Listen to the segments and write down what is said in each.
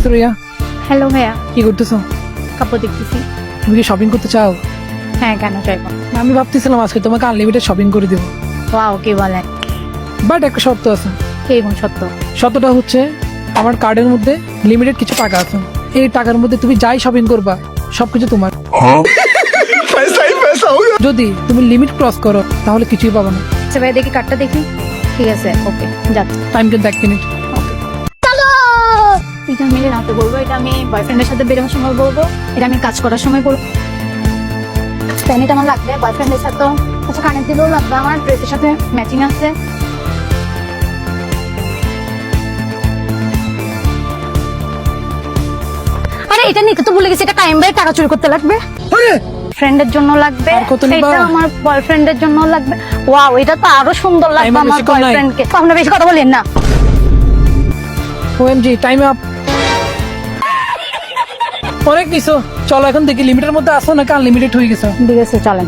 Surya, hello ভাইয়া, কি করতেছো? কাপড় দেখতেছি। তুমি কি শপিং করতে চাও? হ্যাঁ, কেন চাইবো? আমি ভাবতেছিলাম আজকে তোমাকে আনলিমিটেড শপিং করে দেবো, ওয়াও, কি বলেন? বাট একটা শর্ত আছে। কে এবং সত্য? শর্তটা হচ্ছে আমার কার্ডের মধ্যে লিমিটেড কিছু টাকা আছে, এই টাকার মধ্যে তুমি যাই শপিং করবা সবকিছু তোমার। যদি তুমি লিমিট ক্রস করো তাহলে কিছুই পাবো না। আচ্ছা ভাই, দেখি কার্ডটা দেখি। ঠিক আছে, ওকে, যাচ্ছি। টাইম কিন্তু 1 মিনিট। এটা আমি রাতে বলবো, এটা আমি বয়ফ্রেন্ডের সাথে বেরোনোর সময় বলবো, এটা আমি কাজ করার সময় বলবো। প্যান্ট আমার লাগবে বয়ফ্রেন্ডের সাথে। আচ্ছা, কানের দিলেও লাগবে, আমার ড্রেসের সাথে ম্যাচিং আছে। আরে এটা নিতে তো ভুলে গেছি, এটা কাইম ভাই টাকা চুরি করতে লাগবে। ফ্রেন্ডের জন্য লাগবে, আর কত নিবা? এটা আমার বয়ফ্রেন্ডের জন্য লাগবে। ওয়াও, এটা তো আরো সুন্দর লাগবে টাইমের আমার বেশি কম নাই। বয়ফ্রেন্ডকে। আপনি বেশি কথা বলেন না। OMG, time up. অনেক নিছো, চলো এখন দেখি লিমিটের মধ্যে আসো নাকি আনলিমিটেড হয়ে গেছো। ঠিক আছে, চলেন।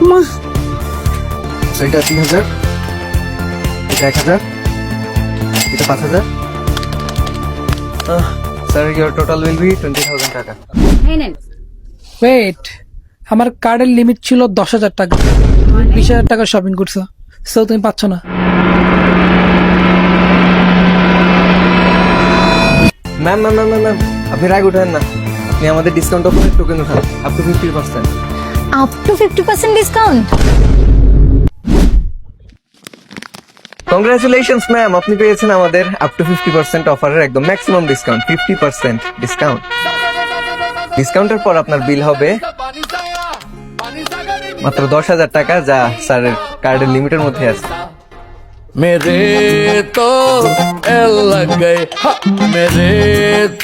মা, এটা 3000, এটা 1000, এটা 5000। Sir, your total will be 20,000 টাকা। এই নেন। ওয়েট, আমার কার্ডের লিমিট ছিল 10,000 টাকা, 20,000 টাকা শপিং করছো, সো তুমি পাচ্ছ না। ম্যাম ম্যাম ম্যাম ম্যাম, আপনি রাগ উঠান না, আপনি আমাদের ডিসকাউন্ট অফারের টোকেন উঠান up to 50%। Up to 50% discount. Congratulations ma'am, আপনি পেয়েছেন আমাদের আপ টু 50% অফারের একদম ম্যাক্সিমাম ডিসকাউন্ট, 50% ডিসকাউন্ট। ডিসকাউন্টের পর আপনার বিল হবে মাত্র 10,000 টাকা, যা স্যারের কার্ডের লিমিটের মধ্যে আছে। मेरे तो एल लग गए, मेरे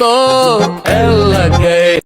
तो